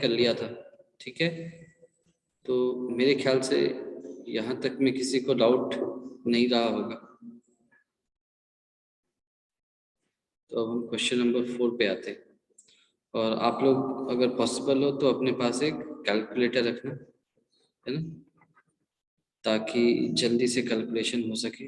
कर लिया था, ठीक है। तो मेरे ख्याल से यहाँ तक में किसी को डाउट नहीं रहा होगा। तो अब हम क्वेश्चन नंबर 4 पे आते हैं। और आप लोग अगर पॉसिबल हो तो अपने पास एक कैलकुलेटर रखना, है ना, ताकि जल्दी से कैलकुलेशन हो सके।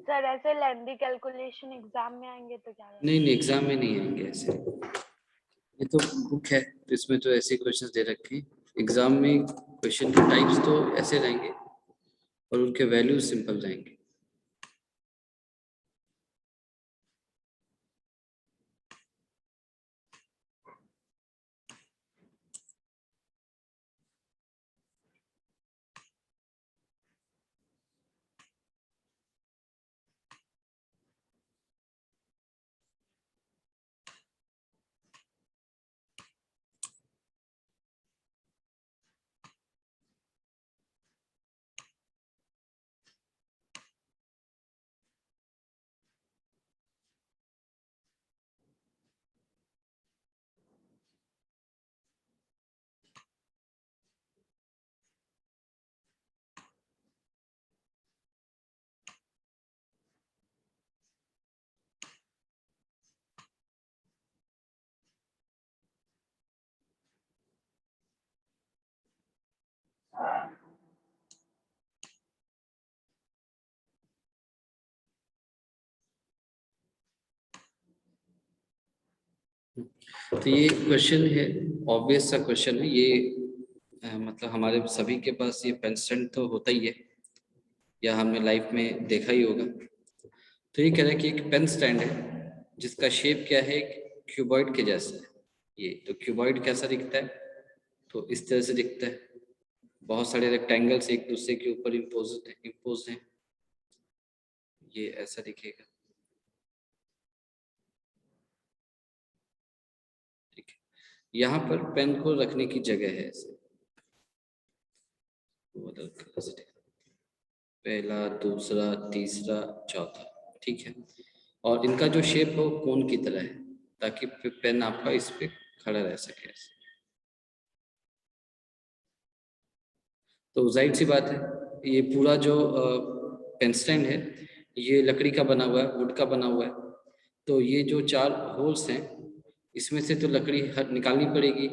सर ऐसे लेंथी कैलकुलेशन एग्जाम में आएंगे तो क्या नहीं नहीं, एग्जाम में नहीं आएंगे ऐसे। ये तो बुक है तो इसमें तो ऐसे क्वेश्चंस दे रखे हैं। एग्जाम में क्वेश्चन के टाइप्स तो ऐसे रहेंगे और उनके वैल्यूज सिंपल रहेंगे। तो ये क्वेश्चन है, ऑब्वियस सा क्वेश्चन है ये। मतलब हमारे सभी के पास ये पेन स्टैंड तो होता ही है, या हमने लाइफ में देखा ही होगा। तो ये कह रहा है कि एक पेन स्टैंड है जिसका शेप क्या है, क्यूबॉइड के जैसा है। ये तो क्यूबॉइड कैसा दिखता है, तो इस तरह से दिखता है। बहुत सारे रेक्टेंगल्स एक दूसरे के ऊपर इम्पोज हैं। ये ऐसा दिखेगा, ठीक है। यहाँ पर पेन को रखने की जगह है ऐसे, पहला, दूसरा, तीसरा, चौथा, ठीक है। और इनका जो शेप है वो कोन की तरह है, ताकि पेन आपका इस पे खड़ा रह सके ऐसे। तो जाहिर सी बात है, ये पूरा जो पेन स्टैंड है ये लकड़ी का बना हुआ है, वुड का बना हुआ है। तो ये जो 4 होल्स हैं इसमें से तो लकड़ी निकालनी पड़ेगी,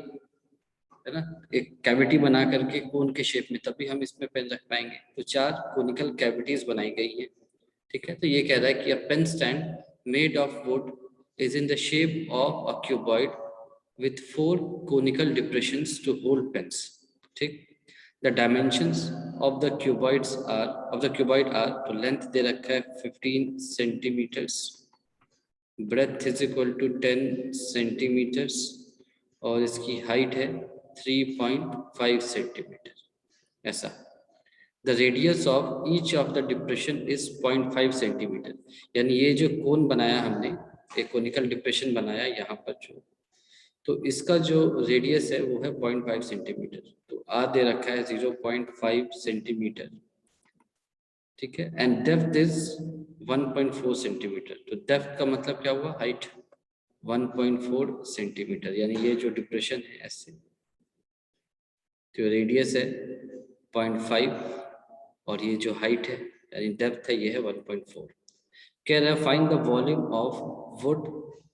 है ना, एक कैविटी बना करके कोन के शेप में, तभी हम इसमें पेन रख पाएंगे। तो 4 कोनिकल कैविटीज बनाई गई हैं, ठीक है। तो ये कह रहा है कि a pen stand made of wood is in the shape of a cuboid with 4 conical depressions to hold pens, ठीक। The dimensions of the cuboid are, तो लेंथ दे रखा है 15 centimetres, breadth is equal to 10 centimetres, और इसकी height है 3.5 centimetre ऐसा। The radius of each of the depression is 0.5 centimetre. यानी ये जो कोन बनाया हमने, एक कोनिकल डिप्रेशन बनाया यहाँ पर जो, तो इसका जो रेडियस है वो है 0.5 सेंटीमीटर। तो आर दे रखा है 0.5 सेंटीमीटर, ठीक है। And depth is 1.4 centimetre. तो डेप्थ का मतलब क्या हुआ, हाइट 1.4 सेंटीमीटर, यानी ये जो डिप्रेशन है ऐसे, तो रेडियस है 0.5 और ये जो हाइट है यानी डेप्थ है ये है 1.4। कह रहा है find the volume of would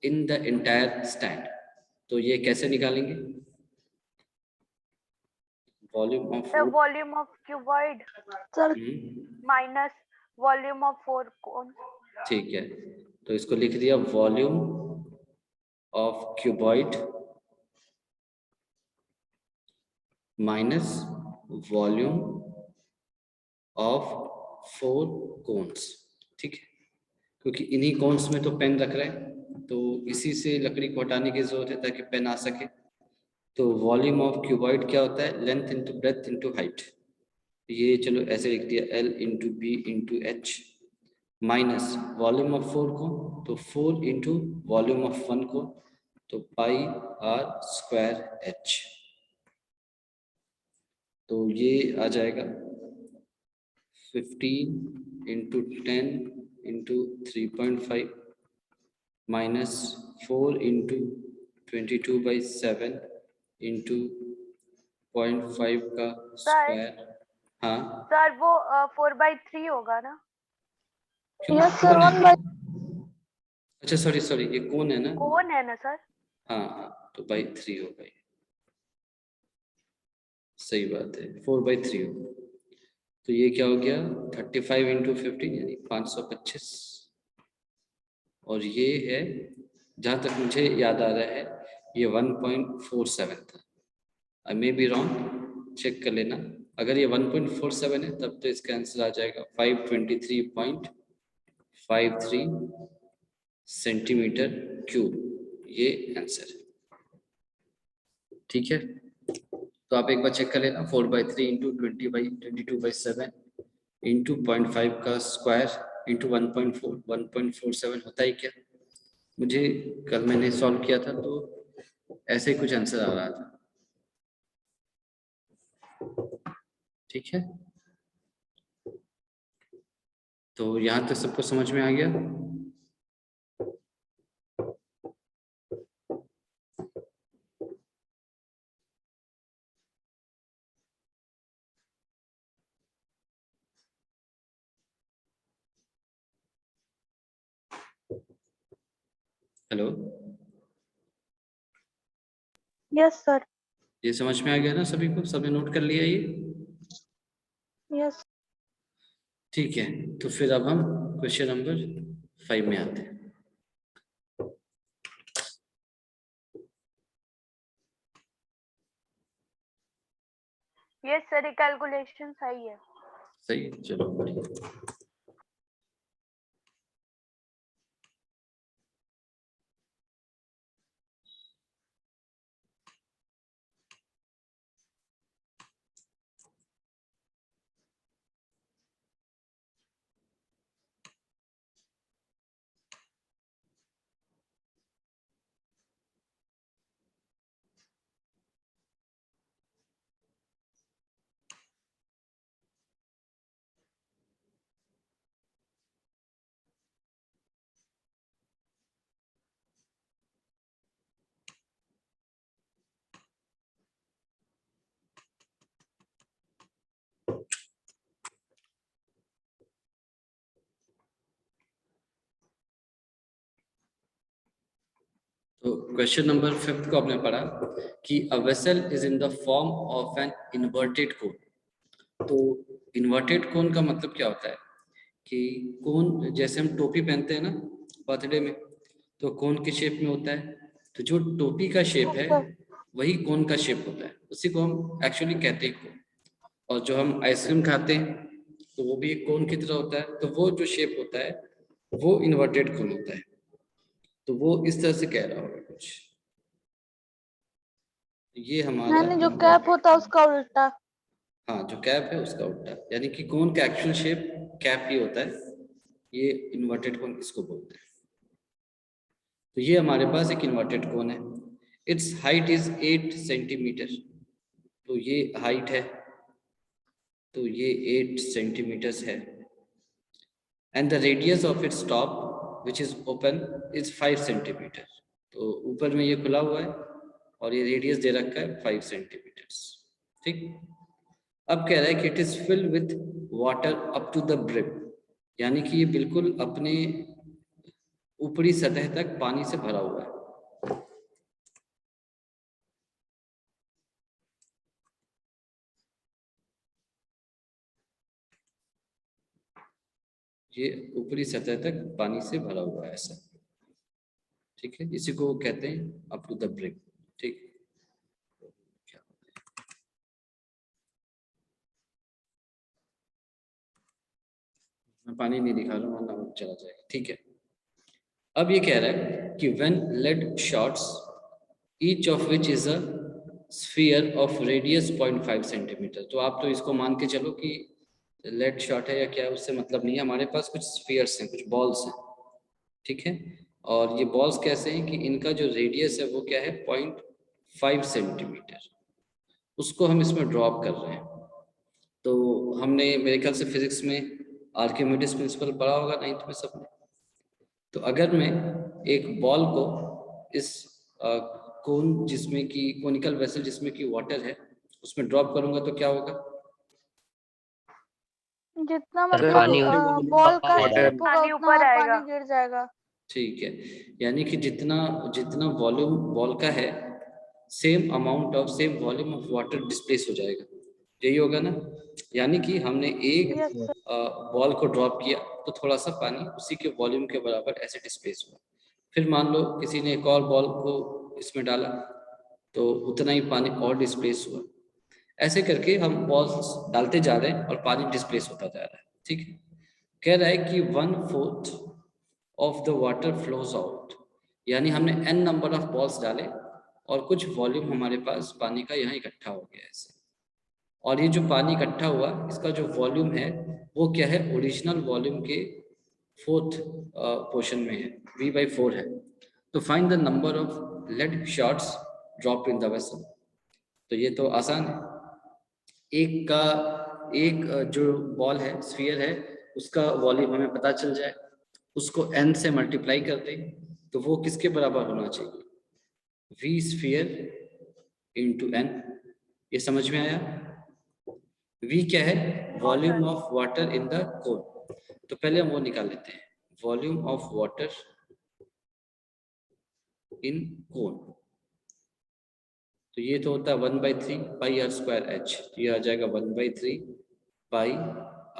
in the entire stand. तो ये कैसे निकालेंगे, volume of the would, volume of cuboid sir minus volume of 4 cone। ठीक है। तो इसको लिख दिया volume of cuboid minus volume of 4 cones, ठीक है। क्योंकि इन्हीं कोन्स में तो पेन रख रहे हैं, तो इसी से लकड़ी को हटाने की जरूरत है ताकि पेन आ सके। तो वॉल्यूम ऑफ क्यूबॉइड क्या होता है, length into breadth into height. ये चलो ऐसे लिख दिया, L into B into H, minus volume of 4 को, तो 4 इंटू वॉल्यूम ऑफ 1 को, तो पाई आर स्क्वायर एच। तो ये आ जाएगा 15 into 10 into 3.5 minus 4 into 22/7 into 0.5 का स्क्वायर। हाँ सर वो 4/3 होगा ना? Yes sir, 1/। अच्छा सॉरी ये कौन है ना? कौन है ना सर? हाँ तो by 3 होगा ये, सही बात है, 4/3 होगा। तो ये क्या हो गया 35 into 15 यानी 525। और ये है, जहाँ तक मुझे याद आ रहा है, ये 1.47 था। आई मे बी रॉन्ग, चेक कर लेना। अगर ये 1.47 है तब तो इसका आंसर आ जाएगा 523.53 सेंटीमीटर क्यूब, ये आंसर है। ठीक है, तो आप एक बार चेक कर लेना। 4/3 इंटू 22/7 इंटू 0.5 का स्क्वायर इंटू 1.47 होता है क्या? मुझे कल मैंने सॉल्व किया था तो ऐसे ही कुछ आंसर आ रहा था। ठीक है, तो यहाँ तक सबको समझ में आ गया? Hello, yes sir. ये समझ में आ गया ना सभी को? सबने नोट कर लिया ये? यस। ठीक है, तो फिर अब हम क्वेश्चन नंबर 5 में आते हैं। यस सर, कैलकुलेशन सही है। सही, चलो बढ़िया। तो क्वेश्चन नंबर 5 को आपने पढ़ा कि a vessel is in the form of an inverted कोन। तो इन्वर्टेड कोन का मतलब क्या होता है कि कोन, जैसे हम टोपी पहनते हैं ना बर्थडे में, तो कोन के शेप में होता है। तो जो टोपी का शेप है वही कोन का शेप होता है, उसी को हम एक्चुअली कहते हैं कोन। और जो हम आइसक्रीम खाते हैं तो वो भी एक कोन की तरह होता है। तो वो जो शेप होता है वो इन्वर्टेड कोन होता है। तो वो इस तरह से कह रहा होगा कुछ, ये हमारा यानी जो कैप होता है उसका उल्टा। हाँ, जो कैप है उसका उल्टा, यानी कि कोन का एक्चुअल शेप कैप ही होता है। ये इन्वर्टेड कोन इसको बोलते हैं। तो ये हमारे पास एक इन्वर्टेड कोन है। It's height is 8 centimetre. तो ये हाइट है, तो ये 8 सेंटीमीटर है। And the radius of its top which is open is 5 centimetre. तो ऊपर में ये खुला हुआ है और ये रेडियस दे रखा है 5 सेंटीमीटर। ठीक, अब कह रहा है कि it is filled with water up to the brim, यानी कि ये बिल्कुल अपने ऊपरी सतह तक पानी से भरा हुआ है। ये ऊपरी सतह तक पानी से भरा हुआ है ऐसा। ठीक है, इसी को कहते हैं अप टू द ब्रिम। ठीक, मैं पानी नहीं दिखा रहा हूँ वरना वो चला जाएगा। ठीक है, अब ये कह रहा है कि when lead shots each of which is a sphere of radius 0.5 centimetre. तो आप तो इसको मान के चलो कि लेड शॉट है या क्या है, उससे मतलब नहीं है। हमारे पास कुछ स्फीयर्स हैं, कुछ बॉल्स हैं। ठीक है, और ये बॉल्स कैसे हैं कि इनका जो रेडियस है वो क्या है 0.5 सेंटीमीटर, उसको हम इसमें ड्रॉप कर रहे हैं। तो हमने मेरे ख्याल से फिजिक्स में आर्किमिडीज प्रिंसिपल पढ़ा होगा 9th में सबने। तो अगर मैं एक बॉल को इस कोन जिसमें कि कोनिकल वेसल जिसमें कि वाटर है उसमें ड्रॉप करूंगा तो क्या होगा? जितना सर, मतलब पानी बॉल का ऊपर शेप होगा पानी उतना और पानी गिर जाएगा। ठीक है, यानी कि जितना जितना वॉल्यूम बॉल का है same amount of same volume of water displace हो जाएगा, यही होगा ना। यानी कि हमने एक यस सर। बॉल को ड्रॉप किया तो थोड़ा सा पानी उसी के वॉल्यूम के बराबर ऐसे डिस्प्लेस हुआ। फिर मान लो किसी ने एक और बॉल को इसमें डाला तो उतना ही पानी और डिस्प्लेस हुआ। ऐसे करके हम बॉल्स डालते जा रहे हैं और पानी डिस्प्लेस होता जा रहा है। ठीक है, कह रहा है कि 1/4 of the water flows out, यानी हमने n नंबर ऑफ बॉल्स डाले और कुछ वॉल्यूम हमारे पास पानी का यहाँ इकट्ठा हो गया ऐसे। और ये जो पानी इकट्ठा हुआ इसका जो वॉल्यूम है वो क्या है? ओरिजिनल वॉल्यूम के 4th पोर्शन में है, v/4 है। तो find the number of lead shots drop in the vessel. तो ये तो आसान है, एक जो बॉल है स्फीयर है उसका वॉल्यूम हमें पता चल जाए, उसको n से मल्टीप्लाई कर दें तो वो किसके बराबर होना चाहिए? v sphere into n। ये समझ में आया? v क्या है? Volume of water in the cone. तो पहले हम वो निकाल लेते हैं, वॉल्यूम ऑफ वाटर इन कोन। तो ये तो होता है 1/3 पाई आर स्क्वायर एच, ये आ जाएगा 1/3 पाई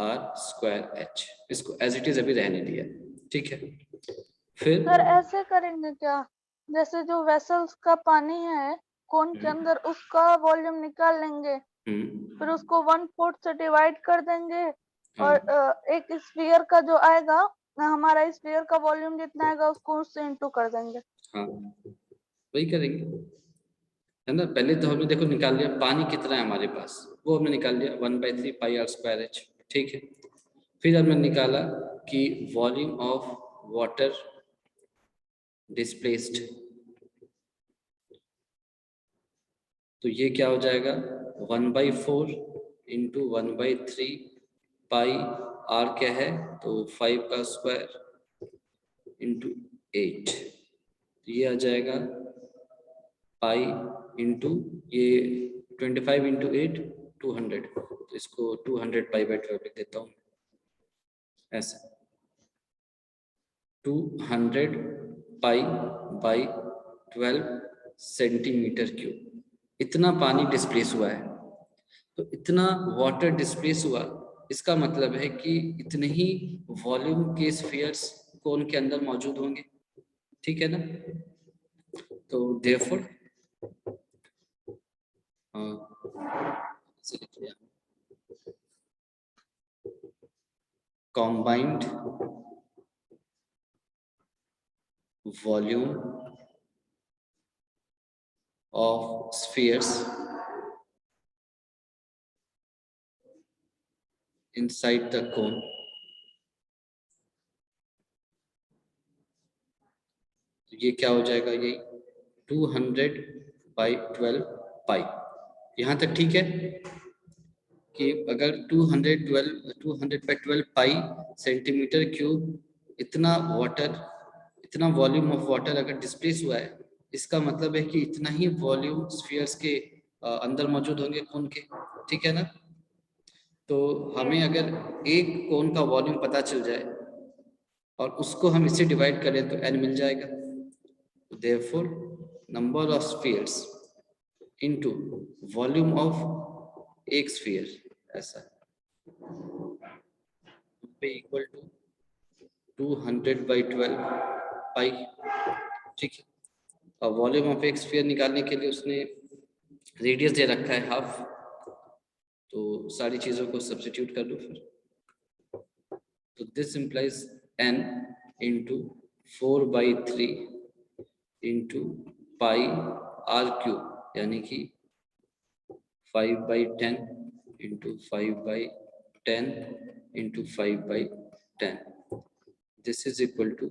आर स्क्वायर एच। इसको एज इट इज अभी रहने दिया, ठीक है। फिर सर ऐसे करेंगे क्या, जैसे जो वेसल्स का पानी है कोन के अंदर उसका वॉल्यूम निकाल लेंगे, फिर उसको 1/4 से डिवाइड कर देंगे और एक स्फीयर का जो आएगा हमारा स्फीयर का वॉल्यूम जितना आएगा उसको उससे इंटू कर देंगे। हाँ वही करेंगे, है ना। पहले तो हमने देखो निकाल लिया पानी कितना है हमारे पास, वो हमने निकाल लिया 1/3 पाई आर स्क्वायर एच, ठीक है। फिर हमने निकाला कि वॉल्यूम ऑफ वाटर डिस्प्लेस्ड, तो ये क्या हो जाएगा 1/4 इंटू 1/3 पाई आर क्या है तो 5 का स्क्वायर इंटू 8, तो ये आ जाएगा पाई इंटू ये 25 इंटू 8 200, तो इसको 200 पाई/12 लिख देता हूँ ऐसे, 200 पाई/12 सेंटीमीटर क्यूब। इतना पानी डिस्प्लेस हुआ है, तो इतना वाटर डिस्प्लेस हुआ, इसका मतलब है कि इतने ही वॉल्यूम के स्फीयर्स कोन के अंदर मौजूद होंगे, ठीक है ना। तो therefore combined volume of spheres inside the cone तो ये क्या हो जाएगा, ये 200/12 पाई। यहाँ तक ठीक है कि अगर 200/12 पाई सेंटीमीटर क्यूब इतना वाटर, इतना वॉल्यूम ऑफ वाटर अगर डिस्प्लेस हुआ है, इसका मतलब है कि इतना ही वॉल्यूम स्फीयर्स के अंदर मौजूद होंगे कोन के, ठीक है ना। तो हमें अगर एक कोन का वॉल्यूम पता चल जाए और उसको हम इससे डिवाइड करें तो n मिल जाएगा। Therefore number of spheres into volume of एक स्फीयर ऐसा पे इक्वल टू 200/12 पाई, ठीक है। और वॉल्यूम ऑफ एक स्फीयर निकालने के लिए उसने रेडियस दे रखा है हाफ, तो सारी चीजों को सब्स्टिट्यूट कर लो फिर। तो this implies n into 4/3 into pi r cube, यानी कि 5/10 into 5/10 into 5/10, this is equal to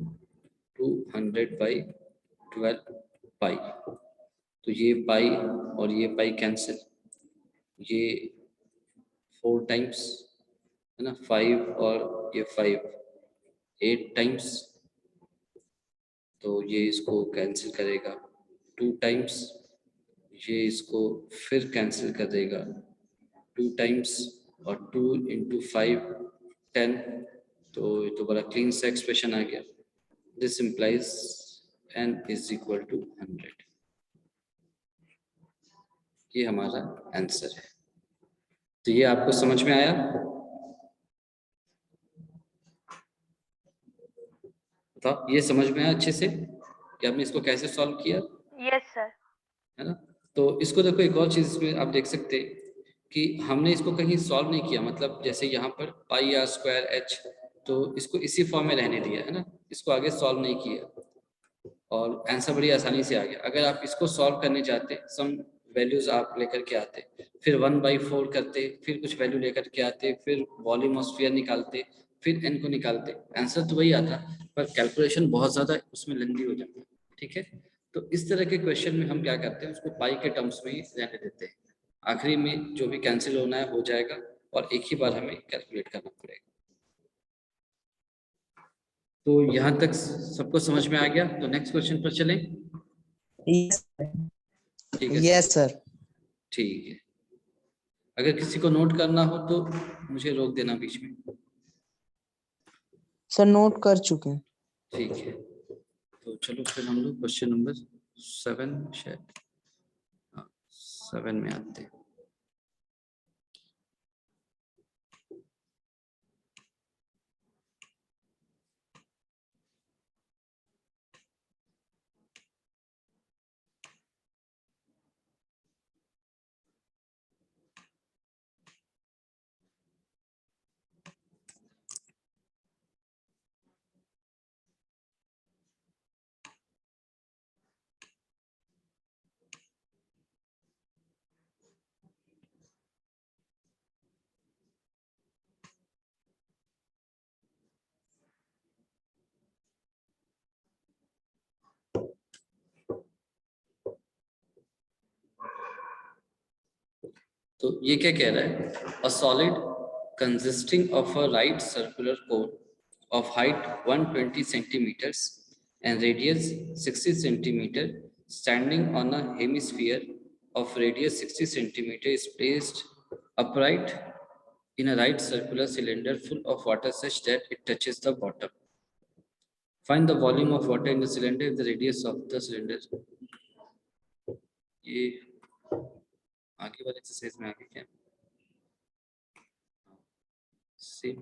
200/12 pi. तो ये पाई और ये पाई कैंसिल, ये 4 टाइम्स है ना, 5 और ये 5 8 टाइम्स, तो ये इसको कैंसिल करेगा 2 टाइम्स, ये इसको फिर कैंसिल कर देगा 2 टाइम्स, और 2 इंटू 5 10, तो ये तो बड़ा क्लीन सा एक्सप्रेशन आ गया। This implies n is equal to 100। ये हमारा आंसर है। तो ये आपको समझ में आया? बताओ, ये समझ में आया अच्छे से कि आपने इसको कैसे सॉल्व किया? Yes sir. है ना। तो इसको देखो, एक और चीज इसमें आप देख सकते हैं कि हमने इसको कहीं सॉल्व नहीं किया, मतलब जैसे यहाँ पर पाई आर स्क्वायर एच, तो इसको इसी फॉर्म में रहने दिया है ना, इसको आगे सॉल्व नहीं किया और आंसर बड़ी आसानी से आ गया। अगर आप इसको सॉल्व करने जाते, सम वैल्यूज आप लेकर के आते, फिर 1/4 करते, फिर कुछ वैल्यू लेकर के आते, फिर वॉल्यूम ऑफ स्फीयर निकालते, फिर एन को निकालते, आंसर तो वही आता, पर कैलकुलेशन बहुत ज्यादा उसमें लंबी हो जाती है। ठीक है, तो इस तरह के क्वेश्चन में हम क्या करते हैं, उसको पाई के टर्म्स में ही रहने देते हैं। आखिरी में जो भी कैंसिल होना है हो जाएगा और एक ही बार हमें कैलकुलेट करना पड़ेगा। तो यहाँ तक सबको समझ में आ गया? तो नेक्स्ट क्वेश्चन पर चलें। ठीक है यस सर। ठीक है, अगर किसी को नोट करना हो तो मुझे रोक देना बीच में। सर नोट कर चुके हैं। ठीक है, तो चलो फिर हम लोग क्वेश्चन नंबर 7 शायद 7 में आते हैं। तो ये क्या कह रहा है, a solid consisting of a right circular cone of height 120 centimeters and radius 60 centimeter standing on a hemisphere of radius 60 centimeter is placed upright in a right circular cylinder full of water such that it touches the bottom. Find the volume of water in the cylinder if the radius of the cylinder. ये आगे वाले exercise में आगे क्या same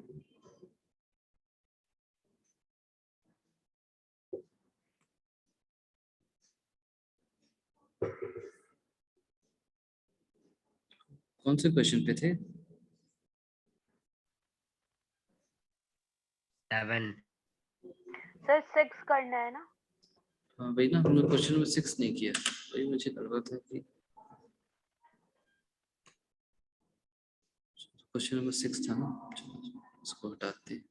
कौन से question पे थे? 7 सर 6 करना है ना? हाँ भाई ना, हमने क्वेश्चन नंबर 6 नहीं किया, वही मुझे लग रहा था कि क्वेश्चन नंबर 6 था ना। चलो इसको हटाते हैं।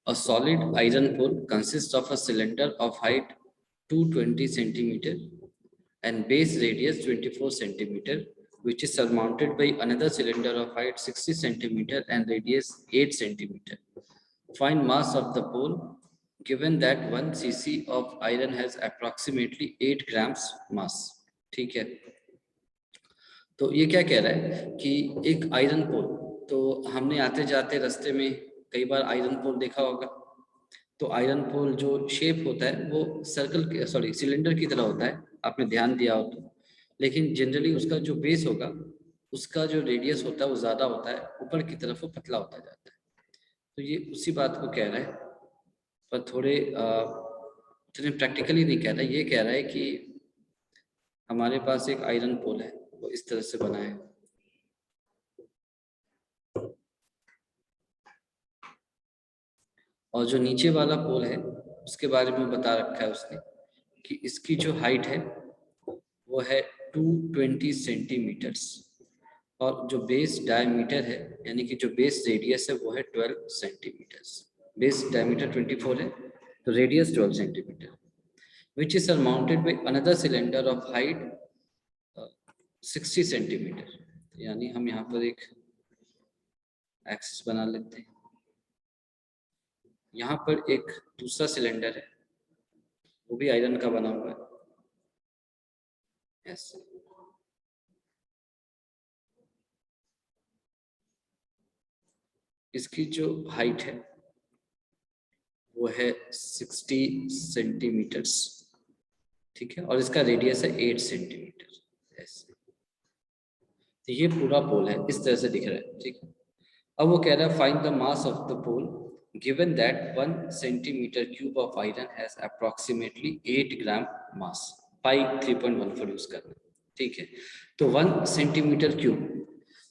A solid iron pole consists of a cylinder of height 220 centimeter and base radius 24 centimeter, which is surmounted by another cylinder of height 60 centimeter and radius 8 centimeter. Find mass of the pole given that 1 cc of iron has approximately 8 grams mass. ठीक है, तो ये क्या कह रहा है कि एक आयरन पोल, तो हमने आते जाते रास्ते में कई बार आयरन पोल देखा होगा। तो आयरन पोल जो शेप होता है वो सर्कल, सॉरी सिलेंडर की तरह होता है, आपने ध्यान दिया हो तो। लेकिन जनरली उसका जो बेस होगा, उसका जो रेडियस होता है वो ज़्यादा होता है, ऊपर की तरफ वो पतला होता जाता है। तो ये उसी बात को कह रहा है, पर थोड़े उतने प्रैक्टिकली नहीं कह रहा है। ये कह रहा है कि हमारे पास एक आयरन पोल है, वो इस तरह से बना है, और जो नीचे वाला पोल है उसके बारे में बता रखा है उसने कि इसकी जो हाइट है वो है 220 सेंटीमीटर्स, और जो बेस डायमीटर है यानी कि जो बेस रेडियस है वो है 12 सेंटीमीटर्स। बेस डायमीटर 24 है, तो radius 12 centimetre, which is surmounted by another cylinder of height 60 centimetre. यानी हम यहाँ पर एक एक्सिस बना लेते हैं, यहाँ पर एक दूसरा सिलेंडर है, वो भी आयरन का बना हुआ है, ऐसे। इसकी जो हाइट है वो है 60 सेंटीमीटर्स, ठीक है, और इसका रेडियस है 8 सेंटीमीटर, ऐसे। तो ये पूरा पोल है, इस तरह से दिख रहा है, ठीक है। अब वो कह रहा है find the mass of the pole given that 1 centimetre cube of iron has approximately 8 gram mass. Pi 3.14 use करना, ठीक है। तो 1 सेंटीमीटर क्यूब,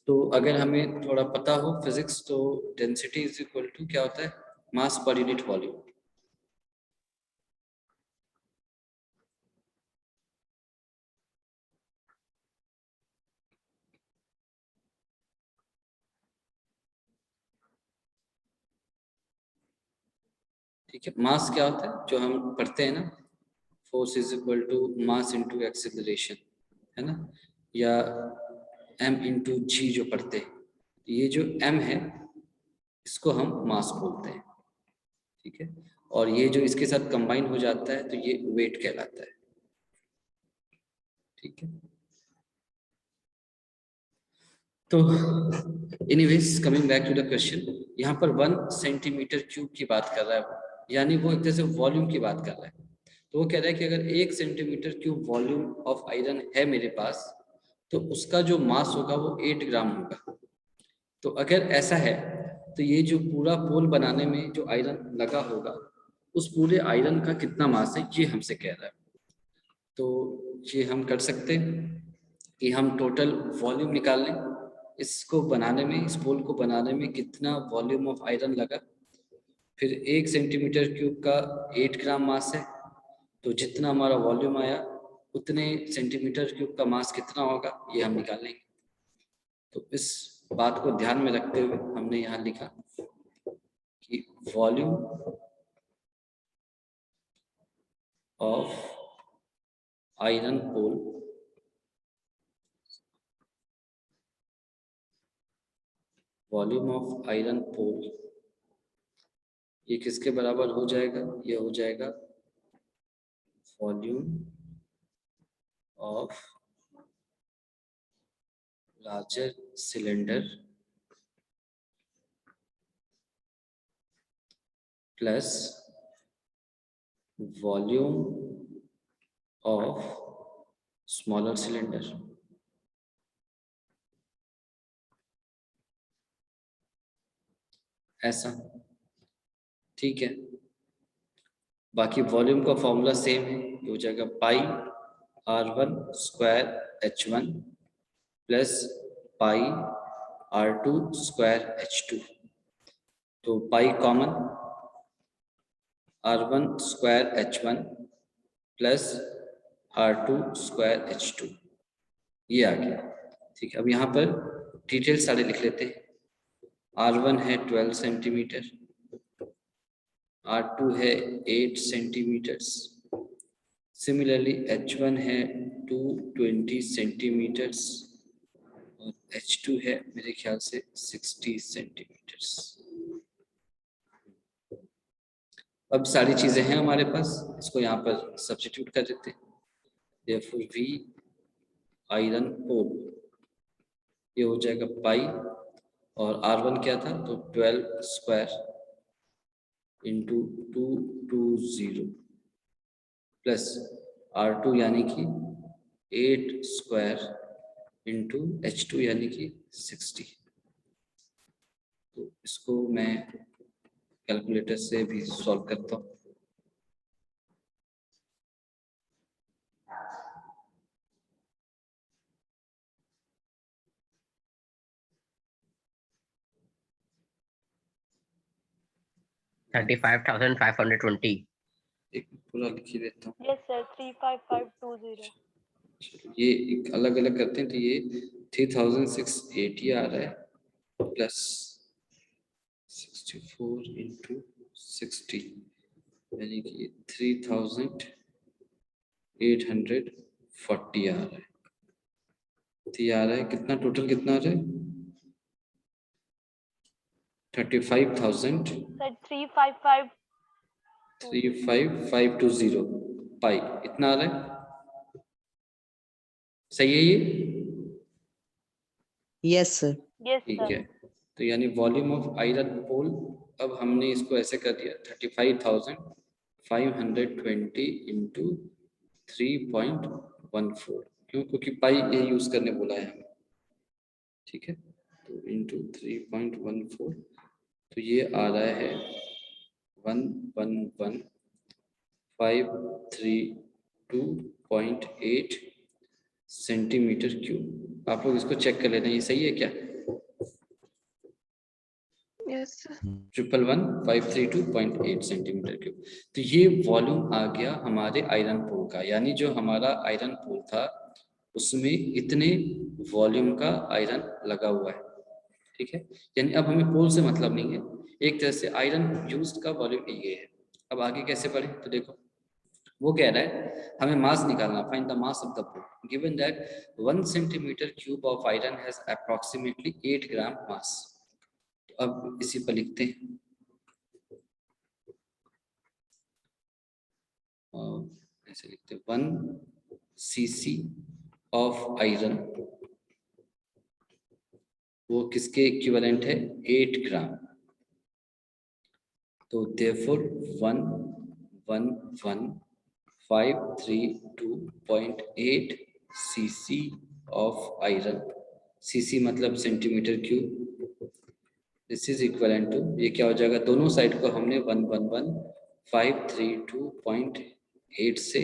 तो अगर हमें थोड़ा पता हो फिजिक्स, तो डेंसिटी इज इक्वल टू क्या होता है, मास पर यूनिट वॉल्यूम। ठीक है, मास क्या होता है जो हम पढ़ते हैं ना, force is equal to mass into acceleration, है ना, या m इंटू जी जो पढ़ते हैं, ये जो m है इसको हम मास बोलते हैं, ठीक है। और ये जो इसके साथ कंबाइन हो जाता है तो ये वेट कहलाता है, ठीक है। तो anyways coming back to the question, यहाँ पर 1 सेंटीमीटर क्यूब की बात कर रहा है वो, यानी वो एक तरह से वॉल्यूम की बात कर रहा है। तो वो कह रहा है कि अगर 1 centimetre cube volume of iron है मेरे पास, तो उसका जो मास होगा वो 8 ग्राम होगा। तो अगर ऐसा है तो ये जो पूरा पोल बनाने में जो आयरन लगा होगा, उस पूरे आयरन का कितना मास है, ये हमसे कह रहा है। तो ये हम कर सकते हैं कि हम टोटल वॉल्यूम निकाल लें, इसको बनाने में, इस पोल को बनाने में कितना वॉल्यूम ऑफ आयरन लगा, फिर 1 सेंटीमीटर क्यूब का 8 ग्राम मास है, तो जितना हमारा वॉल्यूम आया उतने सेंटीमीटर क्यूब का मास कितना होगा, ये हम निकाल लेंगे। तो इस बात को ध्यान में रखते हुए हमने यहाँ लिखा कि volume of iron pole volume of iron pole ये किसके बराबर हो जाएगा, ये हो जाएगा volume of larger cylinder plus volume of smaller cylinder. ऐसा, ठीक है। बाकी वॉल्यूम का फॉर्मूला सेम है, ये हो जाएगा पाई r1 square h1 plus pi r2 square h2। तो pi common, r1 square h1 plus r2 square h2, ये आ गया, ठीक है। अब यहाँ पर डिटेल सारे लिख लेते हैं। r1 है 12 सेंटीमीटर, r2 है 8 सेंटीमीटर्स, सिमिलरली h1 है 220 सेंटीमीटर्स और h2 है मेरे ख्याल से 60 सेंटीमीटर्स। अब सारी चीजें हैं हमारे पास, इसको यहाँ पर सब्स्टिट्यूट कर देते हैं। Therefore V आयरन पोल ये हो जाएगा पाई, और r1 क्या था, तो 12 स्क्वायर इंटू 220 प्लस r2 यानी कि 8 स्क्वायर इंटू H2 यानी कि 60। तो इसको मैं कैलकुलेटर से भी सॉल्व करता हूँ। एक पूरा लिख ही देता हूँ। Yes sir 35520। ये एक अलग अलग करते हैं, तो ये 3680 आ रहा है प्लस 64 इंटू 60 यानी कि 3840 आ रहा है। तो ये आ रहा है कितना, टोटल कितना आ रहा है? 35,000 35520 पाई, इतना आ रहा है। सही है ये? Yes sir. ठीक है, तो यानी वॉल्यूम ऑफ आयरन पोल, अब हमने इसको ऐसे कर दिया 35,520 इंटू 3.14, क्यों? क्योंकि पाई ये यूज करने बोला है हमें। ठीक है, तो इंटू 3.14, तो ये आ रहा है 111,532.8 सेंटीमीटर क्यूब। आप लोग इसको चेक कर लेना, ये सही है क्या? Yes 111,532.8 centimetre cube. तो ये वॉल्यूम आ गया हमारे आयरन पोल का, यानी जो हमारा आयरन पोल था उसमें इतने वॉल्यूम का आयरन लगा हुआ है। ठीक है, यानी अब हमें पोल से मतलब नहीं है, एक तरह से आयरन यूज्ड का वॉल्यूम ये है। अब आगे कैसे पढ़े, तो देखो वो कह रहा है हमें मास निकालना, find the mass of the pole given that 1 centimetre cube of iron has approximately 8 gram mass. तो अब इसी पर लिखते हैं, ऐसे लिखते हैं 1 cc ऑफ आयरन, वो किसके इक्विवेलेंट है? 8 ग्राम। तो therefore 111,532.8 cc of iron, cc मतलब centimetre cube, this is equivalent to, ये क्या हो जाएगा, दोनों साइड को हमने 111,532.8 से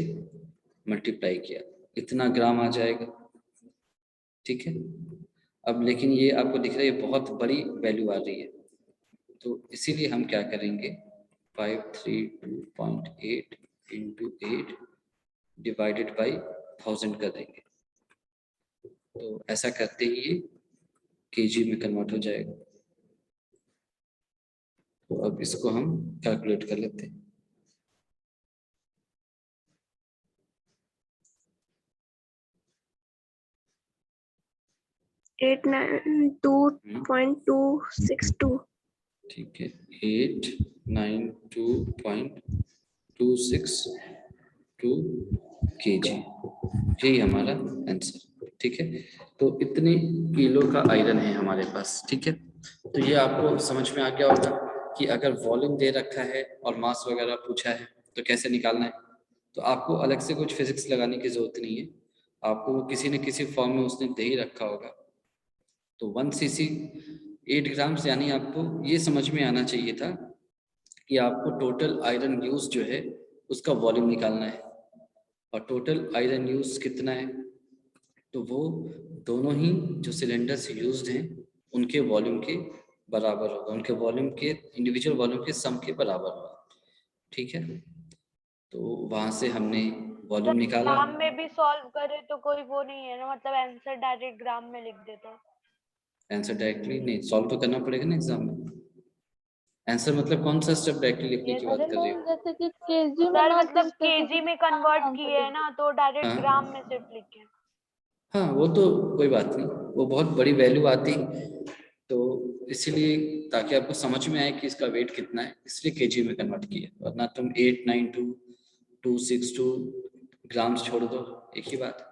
मल्टीप्लाई किया, इतना ग्राम आ जाएगा। ठीक है, अब लेकिन ये आपको दिख रहा है ये बहुत बड़ी वैल्यू आ रही है, तो इसीलिए हम क्या करेंगे 532.8 इंटू 8 डिवाइडेड बाई 1000 कर देंगे, तो ऐसा करते ही ये केजी में कन्वर्ट हो जाएगा। तो अब इसको हम कैलकुलेट कर लेते हैं। एट 2.262। ठीक है, 892.262 kg, यही हमारा आंसर। ठीक है, तो इतने किलो का आयरन है हमारे पास। ठीक है, तो ये आपको समझ में आ गया होगा कि अगर वॉल्यूम दे रखा है और मास वगैरह पूछा है तो कैसे निकालना है। तो आपको अलग से कुछ फिजिक्स लगाने की जरूरत नहीं है, आपको वो किसी न किसी फॉर्म में उसने दे ही रखा होगा। तो 1 cc 8 ग्राम्स, यानी आपको ये समझ में आना चाहिए था कि आपको टोटल आयरन यूज जो है उसका वॉल्यूम निकालना है, और टोटल आयरन यूज कितना है, तो वो दोनों ही जो सिलेंडर्स यूज्ड हैं उनके वॉल्यूम के बराबर होगा, उनके वॉल्यूम के इंडिविजुअल वॉल्यूम के सम के बराबर होगा। ठीक है, तो वहां से हमने वॉल्यूम निकाला। ग्राम में भी सॉल्व करे तो कोई वो नहीं है ना, मतलब आंसर डायरेक्ट ग्राम में लिख देता। आंसर डायरेक्टली नहीं, सॉल्व तो करना पड़ेगा ना एग्जाम में। आंसर मतलब कौन सा स्टेप डायरेक्टली लिखने की बात कर रहे हो? जैसे कि केजी में सर ना मतलब केजी में कन्वर्ट किए है ना, तो डायरेक्ट हाँ। ग्राम में सिर्फ लिखे। हाँ वो तो कोई बात नहीं, वो बहुत बड़ी वैल्यू आती, तो इसीलिए ताकि आपको समझ में आए कि इसका वेट कितना है, इसलिए केजी में कन्वर्ट किया, वरना तुम 892.262 ग्राम्स छोड़ दो, एक ही बात।